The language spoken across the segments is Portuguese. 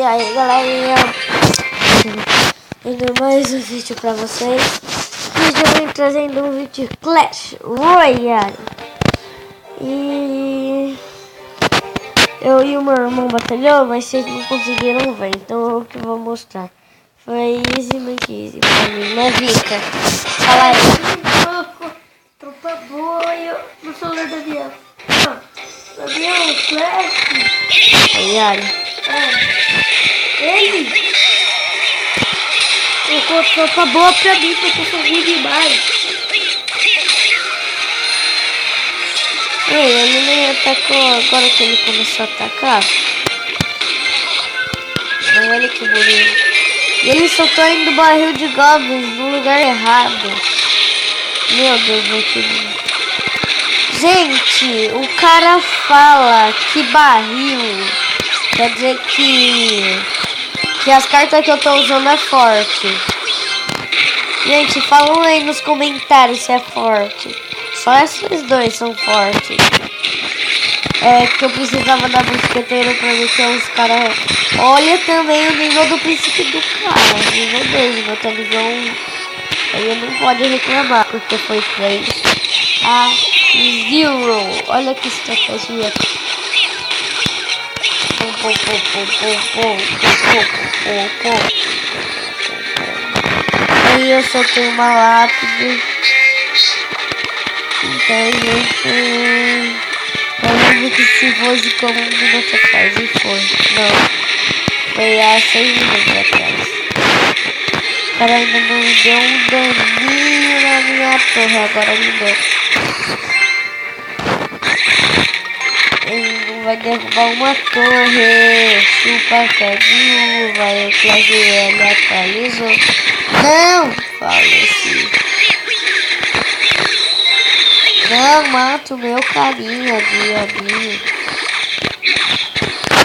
aí galerinha, ainda mais um vídeo pra vocês. Hoje eu venho trazendo um vídeo Clash Royale. E eu e o meu irmão batalhou, mas vocês não conseguiram ver, então eu que vou mostrar. Foi easy, easy pra mim, né, Vika? Fala aí. Tropa boa no celular da Biel. Gabriel, Flash. Royale. Ele colocou tropa boa pra mim, porque eu sou ruim demais. Ele nem atacou agora que ele começou a atacar. Mas olha que bonito. E ele soltou indo do barril de goblins no lugar errado. Meu Deus, meu querido. Gente, o cara fala que barril quer dizer que as cartas que eu tô usando é forte. Gente, falam aí nos comentários se é forte. Só esses dois são fortes. É que eu precisava da mosqueteira pra ver que os caras... Olha também o nível do príncipe do cara. Nível 2, meu tá nível 1. Ele não pode reclamar, porque foi 3 a 0. Olha que estratégia. Aí eu soltei uma lápide. Então, gente... Eu lembro que se fosse como um minuto atrás, e foi. Não. Foi há 6 minutos atrás. O cara ainda não me deu um daninho na minha torre, agora me deu. Ele não vai derrubar uma torre. Chupa pé de uva, eu quase ele atualizou. Não! Faleci. Não, mato meu carinha, Diabinho.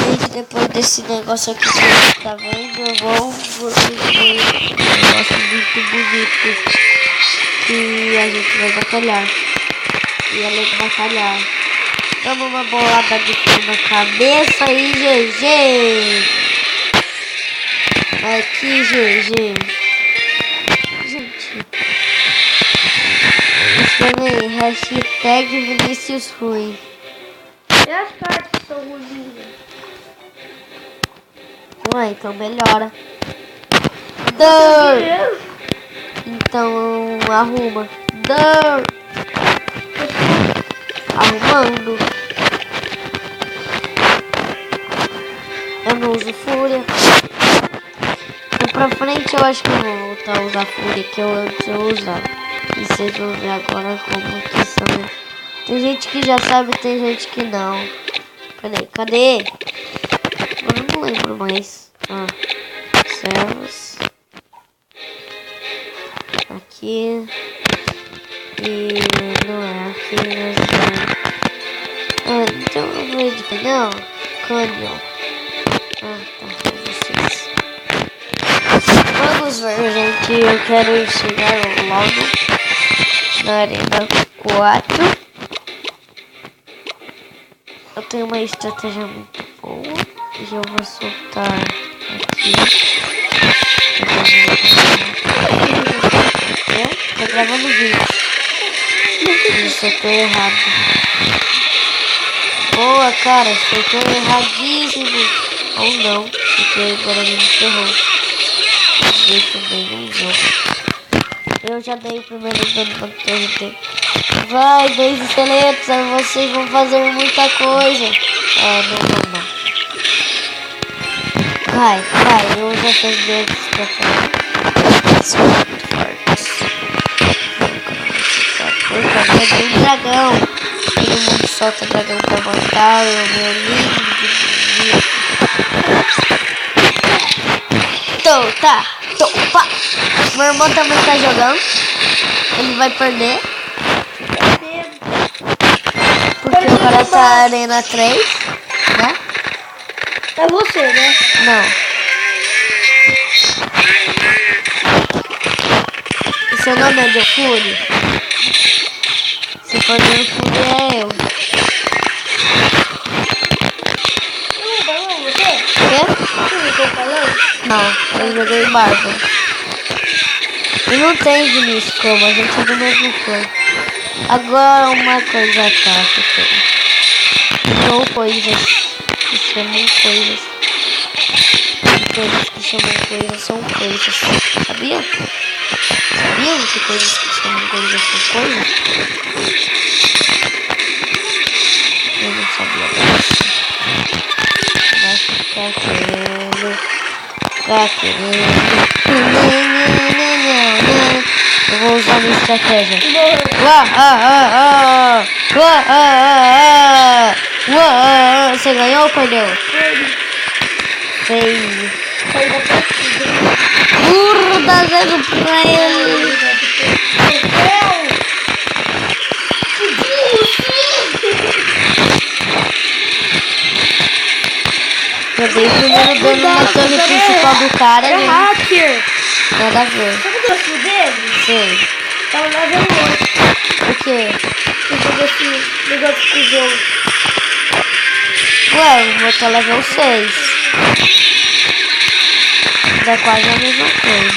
Gente, depois desse negócio aqui que você tá vendo, eu vou ver um negócio muito bonito que a gente vai batalhar. E ela vai batalhar. Damos uma bolada de fogo na cabeça e GG. Aqui, GG. Gente. Escreve hashtag Vinícius Ruim. E as cartas são ruins. Ué, então melhora. Dor. Então arruma. Dor. Arrumando. Eu não uso fúria. E pra frente eu acho que eu vou voltar a usar fúria que eu antes eu usava. E vocês vão ver agora como que são. Tem gente que já sabe, tem gente que não. Peraí, cadê? Eu não lembro mais. Servos. Aqui. E não é aqui. Então eu vou editar. Não. Canyon. Tá. Vocês. Vamos ver, gente. Eu quero chegar logo na arena 4. Eu tenho uma estratégia muito boa. E eu vou soltar aqui. Tô gravando vídeo. Isso, eu tô errado. Boa, cara. Eu tô erradíssimo. Ou não, porque agora ele me ferrou. Também um jogo. Eu já dei o primeiro dano na torre dele. Vai, 2 esqueletos, vocês vão fazer muita coisa. Não. Vai, eu já fiz 2 esqueletos. São muito fortes. Por causa de um dragão. Todo mundo solta dragão pra matar o meu lindo. Tá. Opa! Meu irmão também tá jogando. Ele vai perder. Porque o cara tá arena 3, né? É você, né? Não. E seu nome é Jofuri? Se for Jofuri é eu. Não, você? Quê? Não, eu joguei Bárbaro. E não tem de místico, como a gente é do mesmo clã. Agora uma coisa tática. Ou coisas que chamam coisas. Coisas que chamam coisas são coisas. Sabia? Sabiam que coisas que chamam coisas são coisas? Eu não sabia disso. Vai ficar querendo. Eu vou usar minha estratégia. Você ganhou ou perdeu? Feio. Burro, dá zero pra ele. Eu dei o primeiro dano na torre principal do cara. É hacker. Nada a ver. Sabe o gosto dele? Sei. Tá no level 8. O quê? Eu desse negócio com o jogo. Ué, o meu tá level 6. Dá quase a mesma coisa.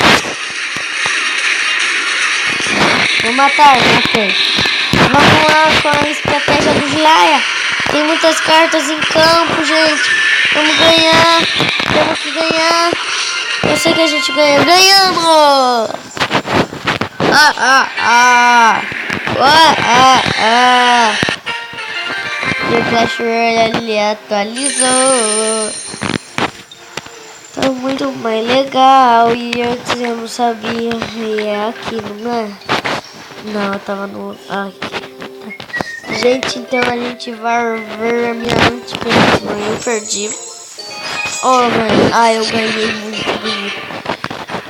Vou matar, matei. Vamos lá com a estratégia do Jiraiya. Tem muitas cartas em campo, gente. Vamos ganhar. Temos que ganhar. Eu sei que a gente ganha. Ganhamos! E o Clash Royale ele atualizou. Tá muito mais legal. E antes eu não sabia. E é aqui, não é? Não, eu tava no... Aqui. Gente, então a gente vai ver a minha antepenúltima. Eu perdi. Oh, mãe. Eu ganhei muito bonito.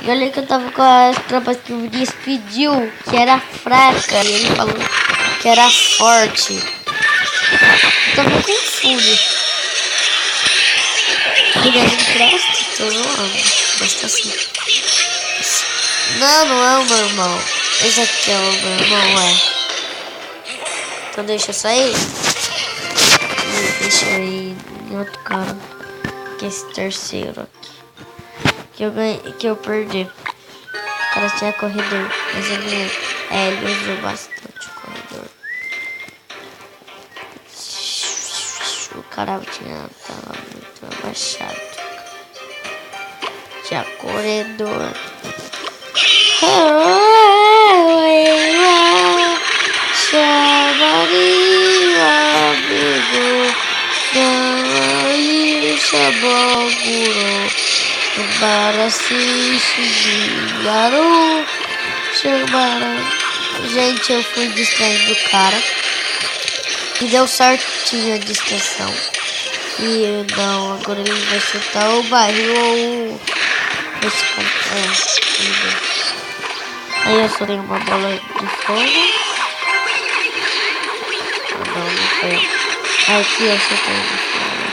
E olha que eu tava com as tropas que o Vinícius pediu, que era fraca. E ele falou que era forte. Eu tava com fúria. Ele é Minecraft? Então eu amo. Gosto assim. Não é o meu irmão. Esse aqui é o meu irmão, Então deixa eu sair. Deixa eu ir em outro cara. Que é esse terceiro aqui. Que eu perdi. O cara tinha corredor. Mas ele usou bastante o corredor. O cara tava muito abaixado. Tinha corredor. Gente, eu fui distraindo o cara. E deu certinho a distração. E não, agora ele vai chutar o barril ou esse Aí eu só dei uma bola de fogo. Não foi. Aqui eu só tenho de fogo.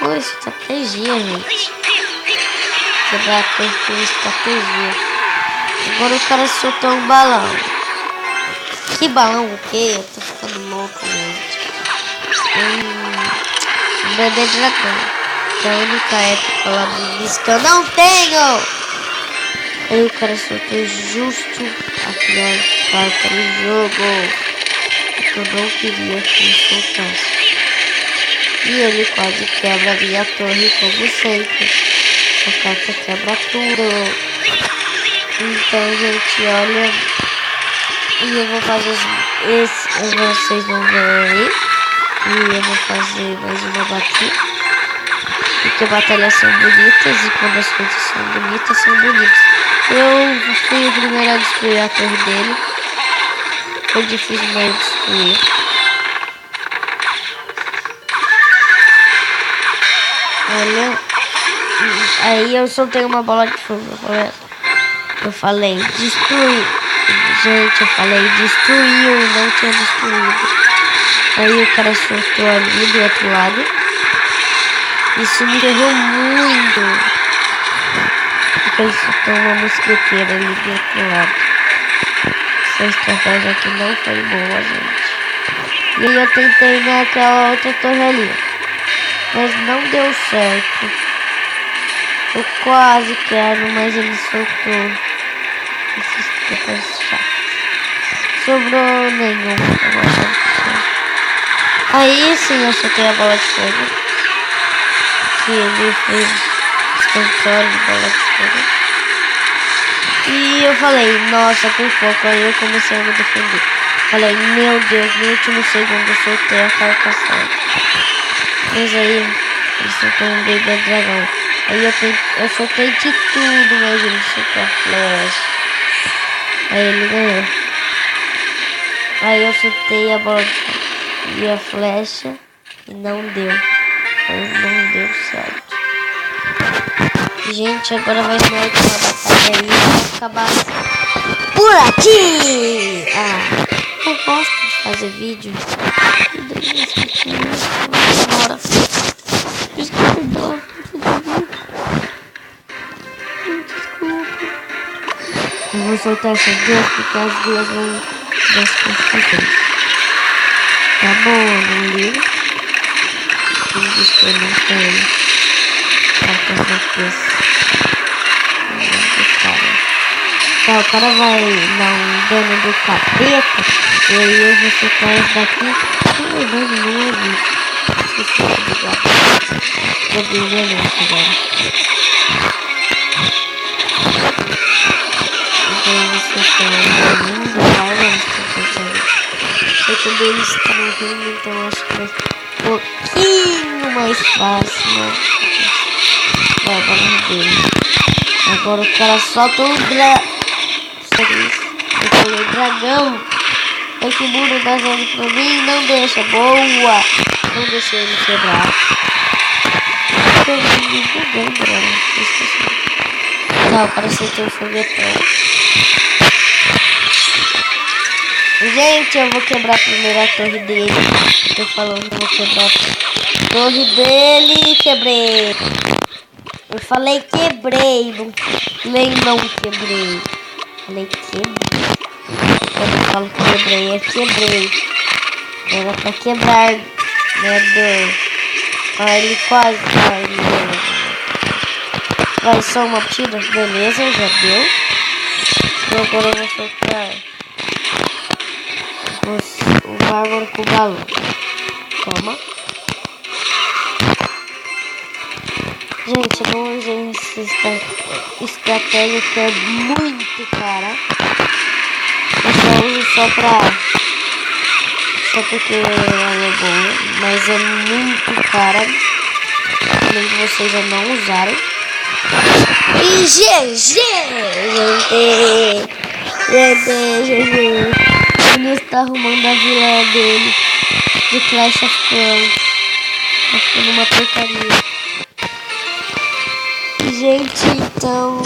Pô, isso tá estratégia, gente. Quebrar coisa com estratégia. Agora o cara soltou um balão. Que balão o quê? Eu tô ficando louco, gente. Bebê dragão. Que é a única época lá do disco que eu não tenho. Aí o cara soltou justo a pior carta do jogo. Que eu não queria que ele soltasse. E ele quase quebra a minha torre como sempre. A carta quebra tudo. Então, gente, olha. E eu vou fazer esse. Vocês vão ver aí. E eu vou fazer mais uma batalha. Porque batalhas são bonitas. E quando as coisas são bonitas, são bonitas. Eu fui o primeiro a destruir a torre dele. Foi difícil, mas eu destruí. Olha. Aí eu soltei uma bola de fogo. Eu falei, destruir. Gente, eu falei, destruiu e não tinha destruído. Aí o cara soltou ali do outro lado. Isso me ferrou muito. Porque ele soltou uma mosqueteira ali do outro lado. Essa estratégia aqui não foi boa, gente. E aí eu tentei naquela outra torre ali. Mas não deu certo. Eu quase quero, mas ele soltou. Esses depois chato. Sobrou nenhum. Aí sim eu soltei a bola de fogo. Que ele fez controle de bola de fogo. E eu falei, nossa, por pouco. Aí eu comecei a me defender. Falei, meu Deus, no último segundo eu soltei a carcaçada. Mas aí ele soltou um Beyblade Dragão. Aí eu soltei de tudo, mas ele soltou a flecha. Aí ele ganhou. Aí eu soltei a bola e a flecha e não deu. Não deu certo. Gente, agora vai ser a última batalha aí. Vai acabar por aqui. Eu gosto de fazer vídeo. Demora. Desculpa. Eu vou soltar essas duas porque as duas vão das construções. Tá bom, eu não ligo. Ele diz que eu não tenho. Tá, o cara vai dar um dano do capeta. E aí eu vou soltar esse daqui. Na verdade não é isso. Esqueci de ligar. Vou brilhar nesse agora. Então eu vou soltar o mundo. Sei que eles estão morrendo, então acho que vai ser um pouquinho mais fácil, né? Vai, vamos ver. Agora o cara solta o dragão. Eu falei dragão. É que o muro dá zero pra mim. Não deixa. Boa. Não deixa ele quebrar. Eu me bugando, mano. Não, para aceitar o foguetão. Gente, eu vou quebrar primeiro a torre dele. Tô falando que vou quebrar a torre dele. Quebrei. Eu falei quebrei. Não quebrei. Falei quebrei. Quando eu falo quebrei, é quebrei. Era pra quebrar. Né, ele quase vai. Vai só uma tira. Beleza, já deu. E agora eu vou soltar o bárbaro com o balão. Toma. Gente, eu não usei essa estratégia que é muito cara. Eu só uso só porque ela é boa, mas é muito cara. Além de vocês já não usarem. E GG! Ele está arrumando a vila dele de Clash of Clans. Tá ficando uma porcaria. Gente, então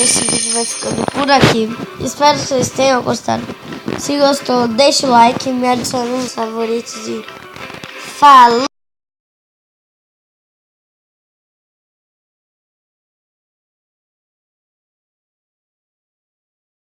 esse vídeo vai ficando por aqui. Espero que vocês tenham gostado. Se gostou, deixa o like e me adicione nos favoritos. E falou!